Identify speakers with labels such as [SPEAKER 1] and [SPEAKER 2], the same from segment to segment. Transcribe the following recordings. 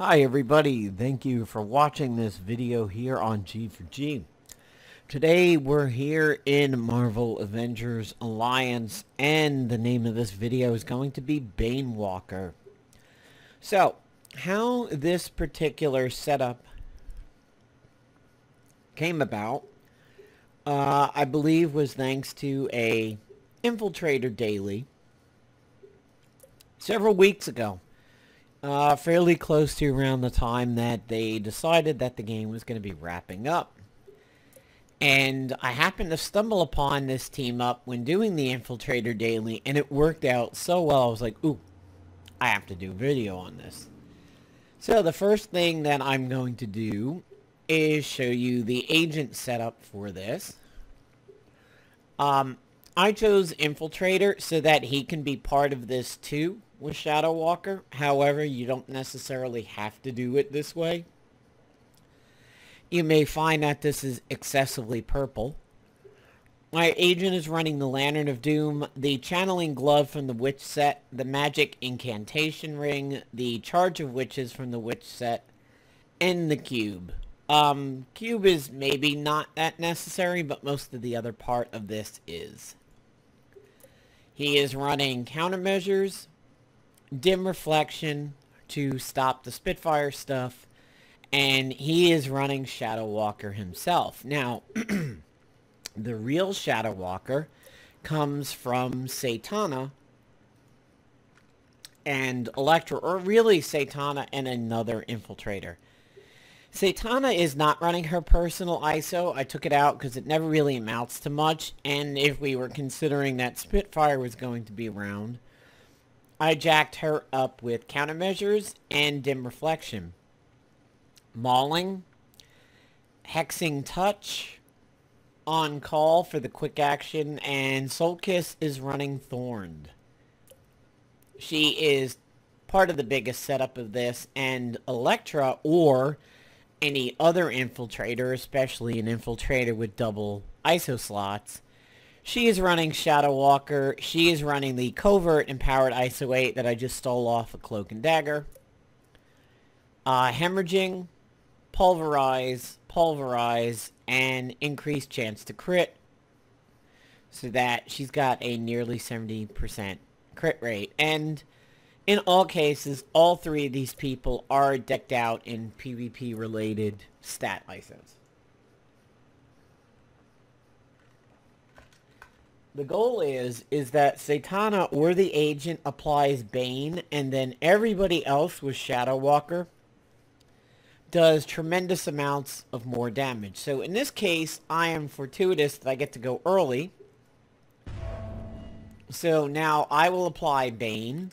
[SPEAKER 1] Hi everybody, thank you for watching this video here on G4G. Today we're here in Marvel Avengers Alliance and the name of this video is going to be Banewalker. So, how this particular setup came about, I believe was thanks to a Infiltrator Daily several weeks ago. Fairly close to around the time that they decided that the game was going to be wrapping up. And I happened to stumble upon this team up when doing the Infiltrator Daily, and it worked out so well. I was like, ooh, I have to do a video on this. So the first thing that I'm going to do is show you the agent setup for this. I chose Infiltrator so that he can be part of this too with Shadow Walker. However, you don't necessarily have to do it this way. You may find that this is excessively purple. My agent is running the Lantern of Doom, the Channeling Glove from the Witch set, the Magic Incantation Ring, the Charge of Witches from the Witch set, and the Cube. Cube is maybe not that necessary, but most of the other part of this is. He is running countermeasures, dim reflection to stop the Spitfire stuff, and he is running Shadow Walker himself. Now, the real Shadow Walker comes from Satana and Elektra, or really Satana and another Infiltrator. Satana is not running her personal ISO. I took it out because it never really amounts to much, and if we were considering that Spitfire was going to be around, I jacked her up with countermeasures and dim reflection. Mauling, hexing touch, on call for the quick action, and Soul Kiss is running Thorned. She is part of the biggest setup of this, and Elektra or any other Infiltrator, especially an Infiltrator with double ISO slots, she is running Shadow Walker. She is running the Covert Empowered ISO 8 that I just stole off of Cloak and Dagger. Hemorrhaging, Pulverize, and increased chance to crit. So that she's got a nearly 70% crit rate. And in all cases, all three of these people are decked out in PvP-related stat ISOs. The goal is that Satana or the agent applies Bane, and then everybody else with Shadow Walker does tremendous amounts of more damage. So in this case, I am fortuitous that I get to go early. So now I will apply Bane.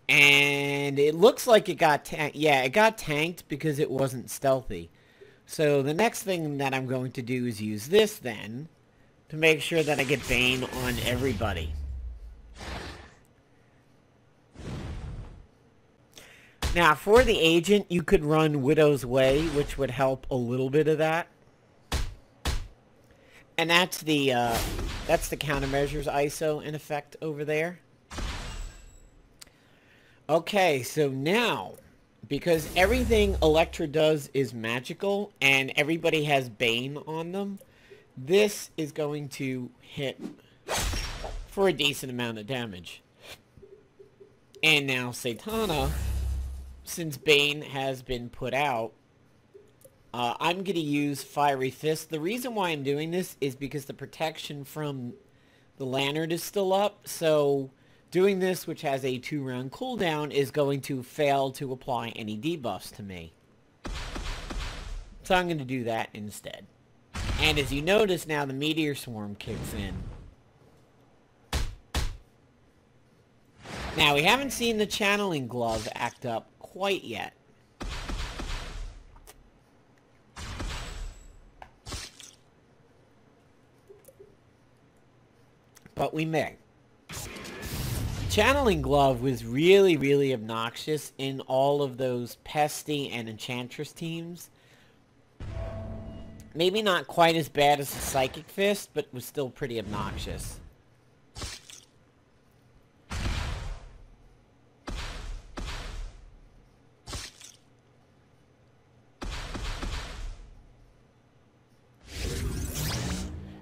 [SPEAKER 1] And it looks like it got tanked. Yeah, it got tanked because it wasn't stealthy. So the next thing that I'm going to do is use this then to make sure that I get Bane on everybody. Now for the agent, you could run Widow's Way, which would help a little bit of that. And that's the countermeasures ISO in effect over there. Okay, so now, because everything Elektra does is magical, and everybody has Bane on them, this is going to hit for a decent amount of damage. And now Satana, since Bane has been put out, I'm going to use Fiery Fist. The reason why I'm doing this is because the protection from the Lantern is still up, so doing this, which has a 2-round cooldown, is going to fail to apply any debuffs to me. So I'm going to do that instead. And as you notice now, the Meteor Swarm kicks in. Now, we haven't seen the Channeling Glove act up quite yet. But we may. Channeling Glove was really, really obnoxious in all of those Pesty and Enchantress teams. Maybe not quite as bad as the Psychic Fist, but was still pretty obnoxious.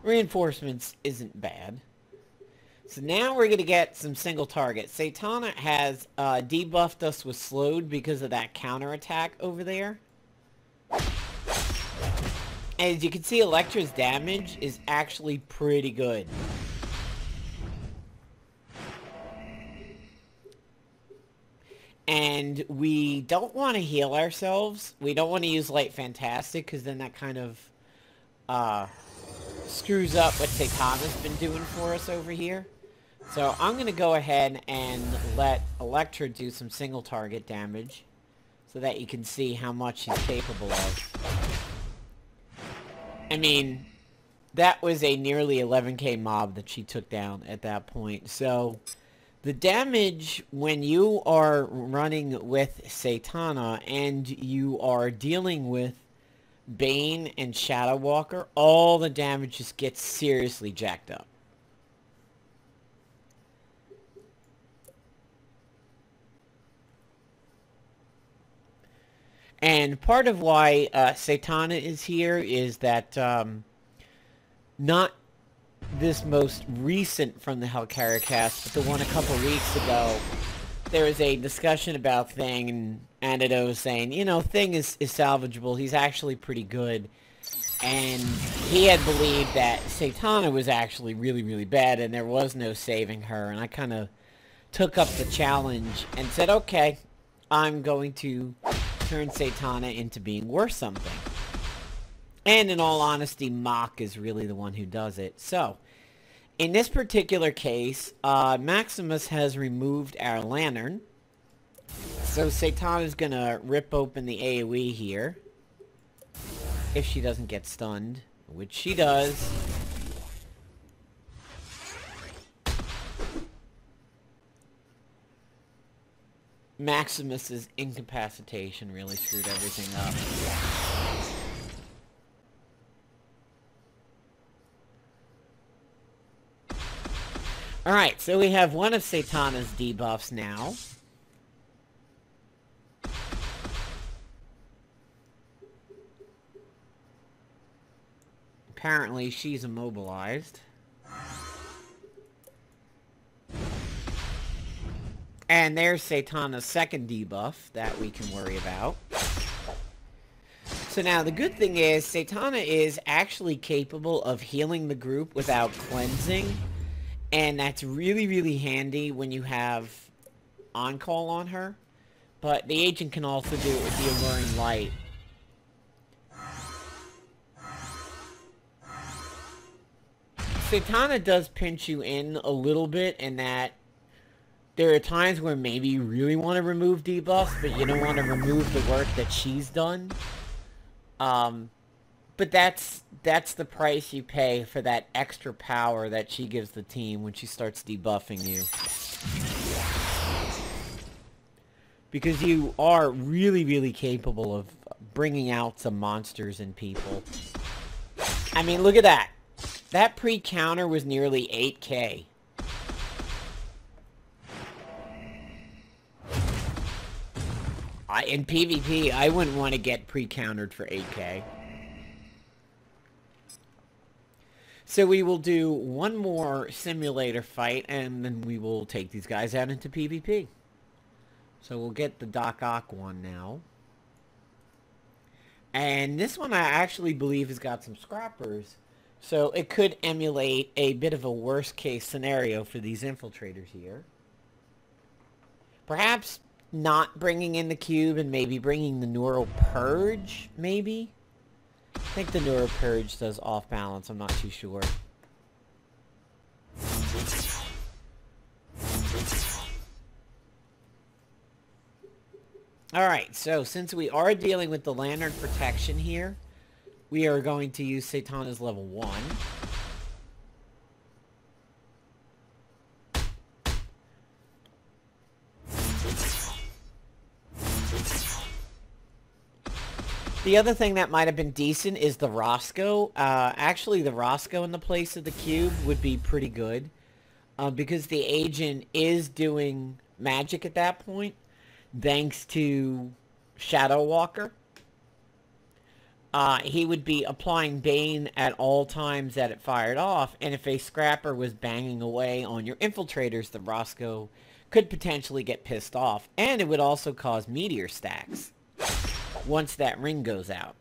[SPEAKER 1] Reinforcements isn't bad. So now we're going to get some single target. Satana has debuffed us with slowed because of that counterattack over there. As you can see, Elektra's damage is actually pretty good. And we don't want to heal ourselves. We don't want to use Light Fantastic, because then that kind of screws up what Satana's been doing for us over here. So I'm going to go ahead and let Elektra do some single target damage, so that you can see how much she's capable of. I mean, that was a nearly 11k mob that she took down at that point. So the damage when you are running with Satana and you are dealing with Bane and Shadow Walker, all the damage just gets seriously jacked up. And part of why Satana is here is that not this most recent from the Hellcarrier cast, but the one a couple weeks ago, there was a discussion about Thing, and Antidote was saying, you know, Thing is salvageable. He's actually pretty good. And he had believed that Satana was actually really, really bad, and there was no saving her. And I kind of took up the challenge and said, okay, I'm going to turn Satana into being worth something. And in all honesty, Mach is really the one who does it. So, in this particular case, Maximus has removed our lantern. So Satana's gonna rip open the AoE here. If she doesn't get stunned, which she does. Maximus's incapacitation really screwed everything up. Alright, so we have one of Satana's debuffs now. Apparently, she's immobilized. And there's Satana's second debuff that we can worry about. So now, the good thing is, Satana is actually capable of healing the group without cleansing. And that's really, really handy when you have on-call on her. But the agent can also do it with the Alluring Light. Satana does pinch you in a little bit in that there are times where maybe you really want to remove debuffs, but you don't want to remove the work that she's done. But that's the price you pay for that extra power that she gives the team when she starts debuffing you. Because you are really, really capable of bringing out some monsters in people. I mean, look at that. That pre-counter was nearly 8k. In PvP, I wouldn't want to get pre-countered for 8k. So we will do one more simulator fight, and then we will take these guys out into PvP. So we'll get the Doc Ock one now. And this one I actually believe has got some scrappers. So it could emulate a bit of a worst case scenario for these infiltrators here. Perhaps not bringing in the cube and maybe bringing the Neural Purge, maybe? I think the Neural Purge does off balance, I'm not too sure. Alright, so since we are dealing with the Lantern Protection here, we are going to use Satana's level 1. The other thing that might have been decent is the Roscoe. Actually, the Roscoe in the place of the cube would be pretty good. Because the agent is doing magic at that point, thanks to Shadow Walker. he would be applying Bane at all times that it fired off, and if a scrapper was banging away on your infiltrators, the Roscoe could potentially get pissed off, and it would also cause meteor stacks once that ring goes out.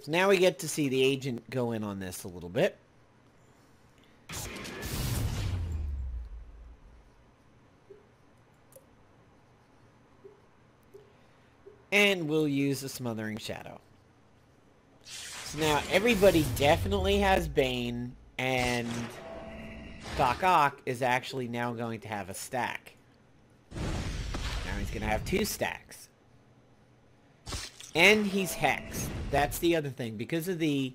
[SPEAKER 1] So now we get to see the agent go in on this a little bit. And we'll use the Smothering Shadow. So now everybody definitely has Bane, and Doc Ock is actually now going to have a stack. Now he's going to have 2 stacks. And he's hexed. That's the other thing. Because of the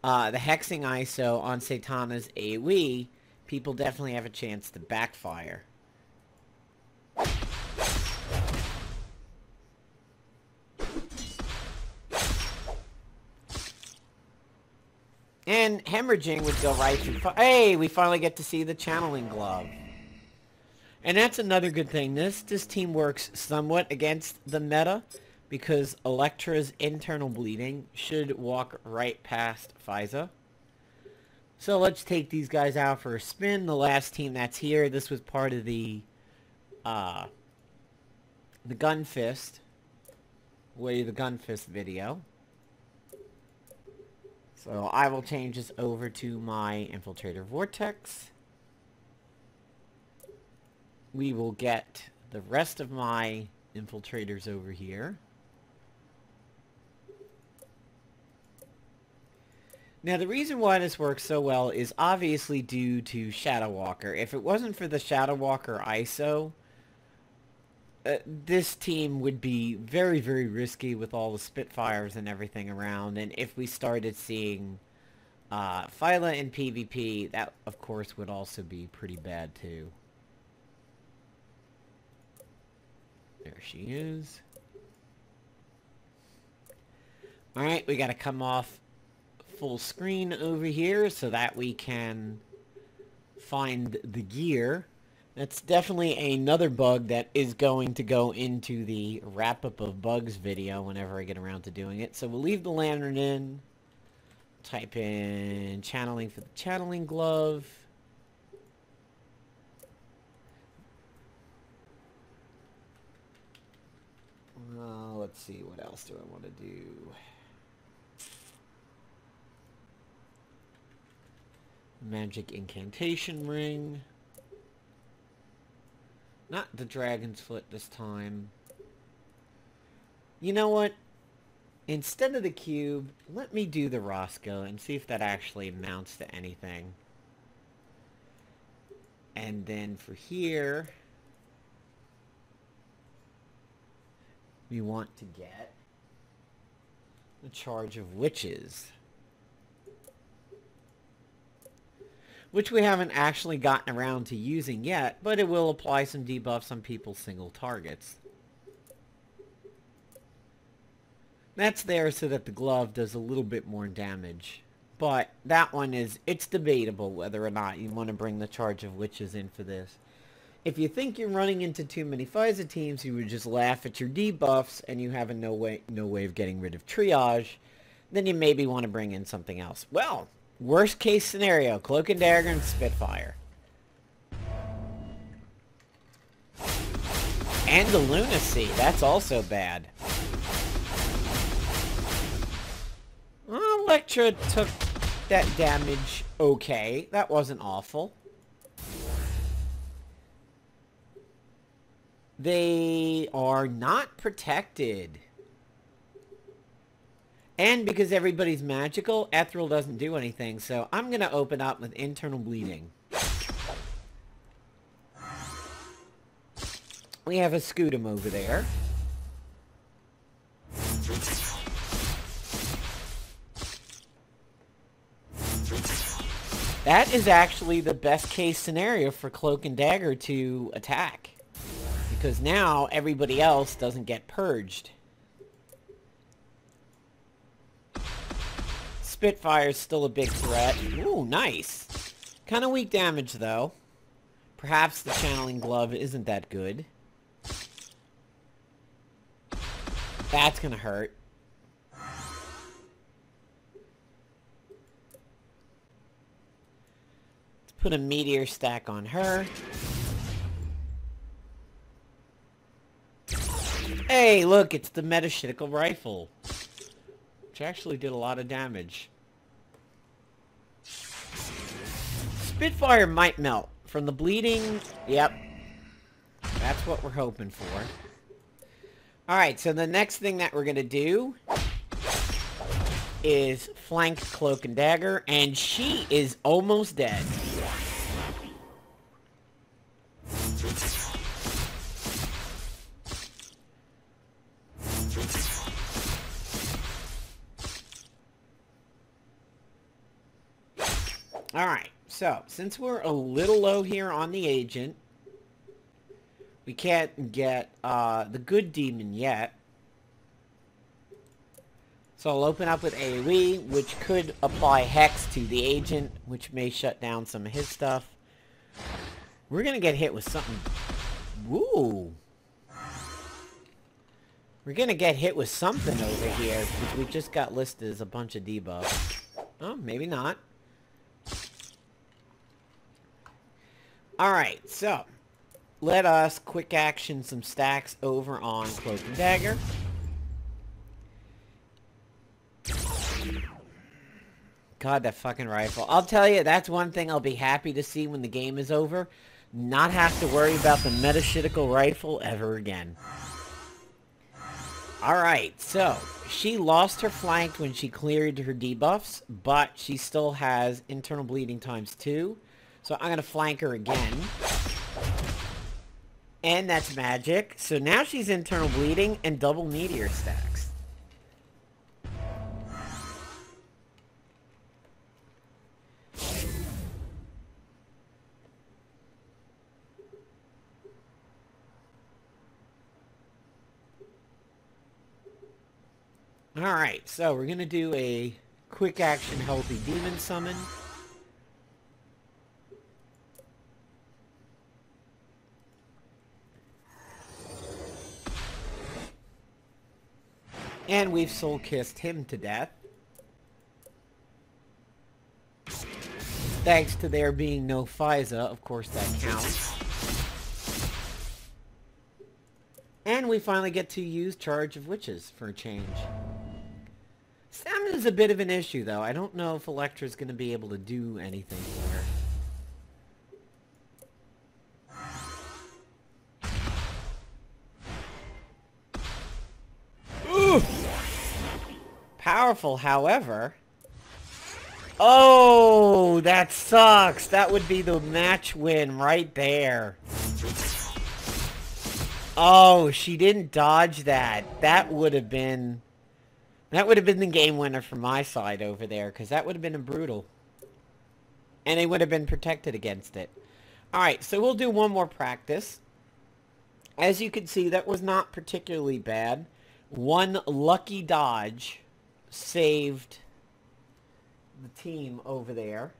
[SPEAKER 1] hexing ISO on Satana's AoE, people definitely have a chance to backfire. And hemorrhaging would go right through... Hey, we finally get to see the channeling glove. And that's another good thing. This team works somewhat against the meta, because Elektra's internal bleeding should walk right past Faiza. So let's take these guys out for a spin. The last team that's here, this was part of the Gun Fist. The Gun Fist video. So I will change this over to my Infiltrator Vortex. We will get the rest of my infiltrators over here. Now the reason why this works so well is obviously due to Shadow Walker. If it wasn't for the Shadow Walker ISO, this team would be very, very risky with all the Spitfires and everything around. And if we started seeing Phyla in PvP, that of course would also be pretty bad too. There she is. Alright, we gotta come off full screen over here so that we can find the gear. That's definitely another bug that is going to go into the wrap-up of bugs video whenever I get around to doing it. So we'll leave the lantern in. Type in channeling for the channeling glove. Let's see, what else do I want to do? Magic Incantation ring. Not the Dragon's Foot this time. You know what? Instead of the cube, let me do the Roscoe and see if that actually amounts to anything. And then for here, we want to get the Charge of Witches, which we haven't actually gotten around to using yet, but it will apply some debuffs on people's single targets. That's there so that the glove does a little bit more damage. But that one it's debatable whether or not you want to bring the Charge of Witches in for this. If you think you're running into too many Pfizer teams, you would just laugh at your debuffs and you have no way of getting rid of triage, then you maybe want to bring in something else. Well, worst case scenario, Cloak and Dagger and Spitfire. And the Lunacy, that's also bad. Well, Elektra took that damage okay. That wasn't awful. They are not protected. And because everybody's magical, Ethereal doesn't do anything, so I'm going to open up with internal bleeding. We have a Scudam over there. That is actually the best case scenario for Cloak and Dagger to attack. Because now everybody else doesn't get purged. Spitfire is still a big threat. Ooh, nice. Kind of weak damage, though. Perhaps the channeling glove isn't that good. That's gonna hurt. Let's put a meteor stack on her. Hey, look, it's the Metaphysical Rifle, which actually did a lot of damage. Spitfire might melt. From the bleeding, yep. That's what we're hoping for. Alright, so the next thing that we're going to do is flank Cloak and Dagger, and she is almost dead. Alright, so since we're a little low here on the agent, we can't get the good demon yet. So I'll open up with AoE, which could apply Hex to the agent, which may shut down some of his stuff. We're going to get hit with something. Woo! We're going to get hit with something over here, because we just got listed as a bunch of debuffs. Oh, maybe not. Alright, so let us quick action some stacks over on Cloak and Dagger. God, that fucking rifle. I'll tell you, that's one thing I'll be happy to see when the game is over. Not have to worry about the Metaphysical Rifle ever again. Alright, so she lost her flank when she cleared her debuffs, but she still has internal bleeding ×2. So I'm going to flank her again. And that's magic. So now she's internal bleeding and double meteor stacks. Alright, so we're going to do a quick action healthy demon summon. And we've soul-kissed him to death. Thanks to there being no FISA, of course that counts. And we finally get to use Charge of Witches for a change. Stamina's a bit of an issue, though. I don't know if Elektra's going to be able to do anything for her. Powerful, however. Oh, that sucks. That would be the match win right there. Oh, she didn't dodge that. That would have been the game winner for my side over there, because that would have been a brutal. And they would have been protected against it. Alright, so we'll do one more practice. As you can see, that was not particularly bad. One lucky dodge saved the team over there.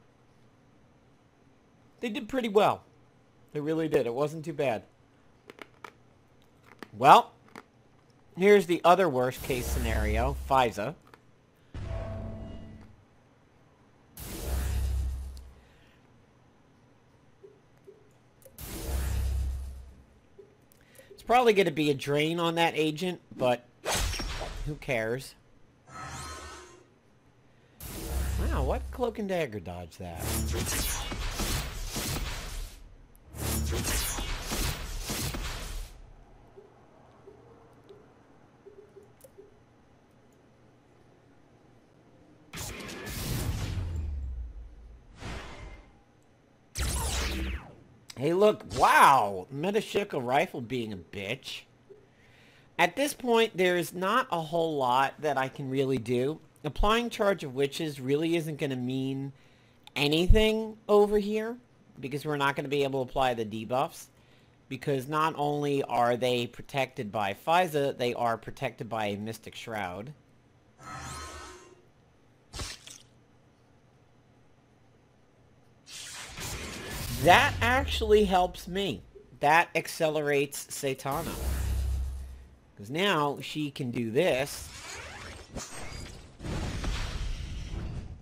[SPEAKER 1] They did pretty well. They really did. It wasn't too bad. Well, here's the other worst case scenario. FISA. It's probably going to be a drain on that agent, but who cares? Wow, what Cloak and Dagger dodged that? Hey, look, wow! Metaphysical Rifle being a bitch. At this point, there's not a whole lot that I can really do. Applying Charge of Witches really isn't going to mean anything over here, because we're not going to be able to apply the debuffs. Because not only are they protected by FISA, they are protected by a Mystic Shroud. that actually helps me. That accelerates Satana. Because now she can do this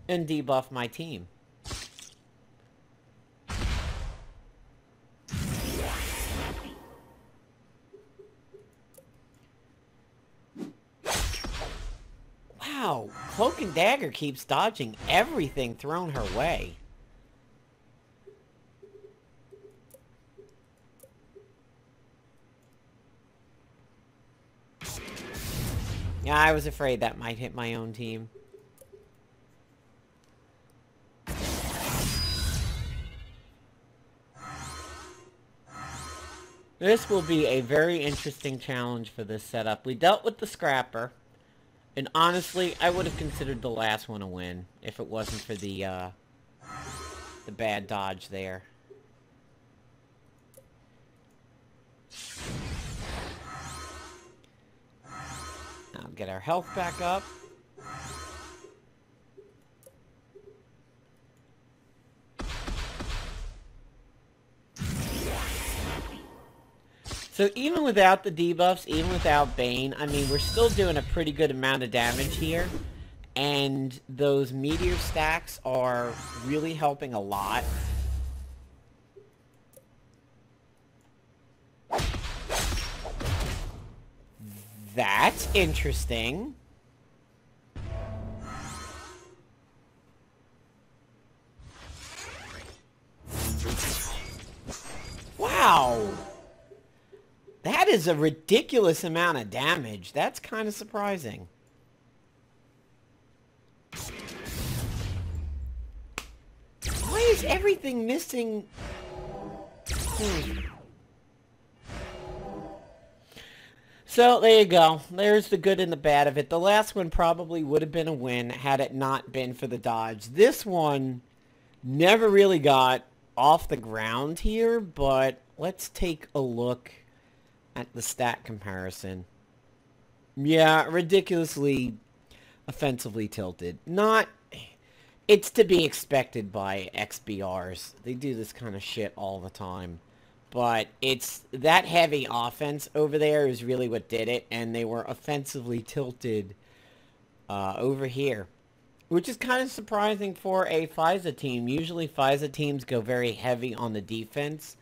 [SPEAKER 1] and debuff my team. Wow, Cloak and Dagger keeps dodging everything thrown her way. Yeah, I was afraid that might hit my own team. This will be a very interesting challenge for this setup. We dealt with the Scrapper. And honestly, I would have considered the last one a win if it wasn't for the bad dodge there. Now get our health back up. So even without the debuffs, even without Bane, I mean, we're still doing a pretty good amount of damage here. And those meteor stacks are really helping a lot. That's interesting. Wow. That is a ridiculous amount of damage. That's kind of surprising. Why is everything missing? So, there you go. There's the good and the bad of it. The last one probably would have been a win had it not been for the dodge. This one never really got off the ground here, but let's take a look at the stat comparison. Yeah, ridiculously offensively tilted. Not... It's to be expected by XBRs. They do this kind of shit all the time. But it's... That heavy offense over there is really what did it, and they were offensively tilted over here. Which is kind of surprising for a FISA team. Usually FISA teams go very heavy on the defense.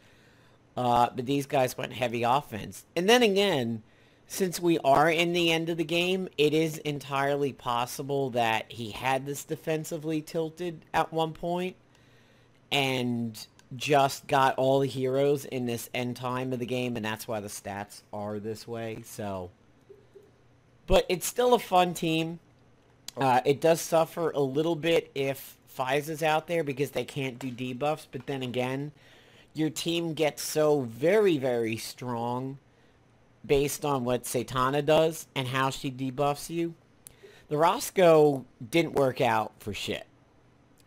[SPEAKER 1] But these guys went heavy offense. And then again, since we are in the end of the game, it is entirely possible that he had this defensively tilted at one point and just got all the heroes in this end time of the game, and that's why the stats are this way. So, but it's still a fun team. It does suffer a little bit if FISA's out there because they can't do debuffs, but then again, your team gets so very, very strong based on what Satana does and how she debuffs you. The Roscoe didn't work out for shit.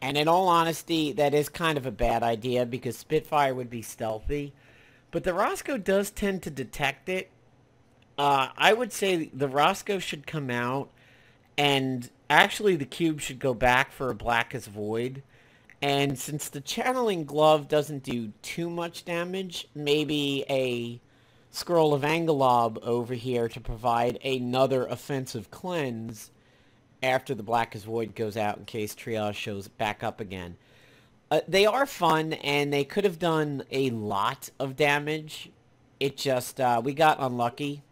[SPEAKER 1] And in all honesty, that is kind of a bad idea because Spitfire would be stealthy. But the Roscoe does tend to detect it. I would say the Roscoe should come out, and actually the Cube should go back for a Blackest Void. And since the Channeling Glove doesn't do too much damage, maybe a Scroll of Angelob over here to provide another offensive cleanse after the Blackest Void goes out in case Triage shows back up again. They are fun, and they could have done a lot of damage. It just, we got unlucky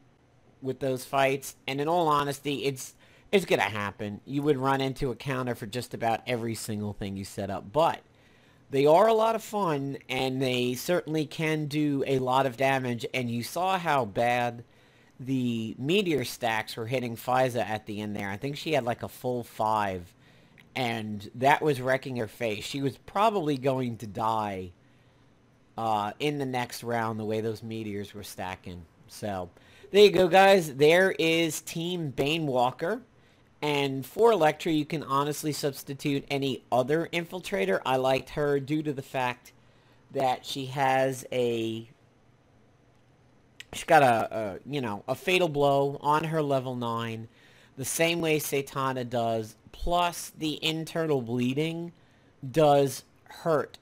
[SPEAKER 1] with those fights, and in all honesty, it's going to happen. You would run into a counter for just about every single thing you set up. But they are a lot of fun, and they certainly can do a lot of damage. And you saw how bad the meteor stacks were hitting FISA at the end there. I think she had like a full 5. And that was wrecking her face. She was probably going to die in the next round the way those meteors were stacking. So there you go, guys. There is Team Banewalker. And for Elektra, you can honestly substitute any other infiltrator. I liked her due to the fact that she has she's got a fatal blow on her level 9, the same way Satana does, plus the internal bleeding does hurt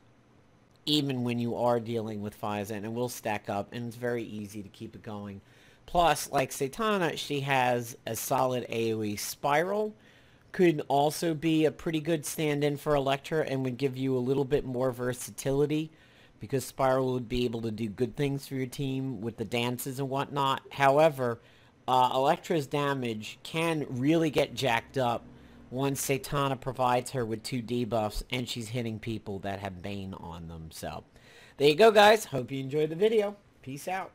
[SPEAKER 1] even when you are dealing with Phys, and it will stack up, and it's very easy to keep it going. Plus, like Satana, she has a solid AoE spiral. Could also be a pretty good stand-in for Elektra and would give you a little bit more versatility, because Spiral would be able to do good things for your team with the dances and whatnot. However, Elektra's damage can really get jacked up once Satana provides her with 2 debuffs and she's hitting people that have Bane on them. So, there you go, guys. Hope you enjoyed the video. Peace out.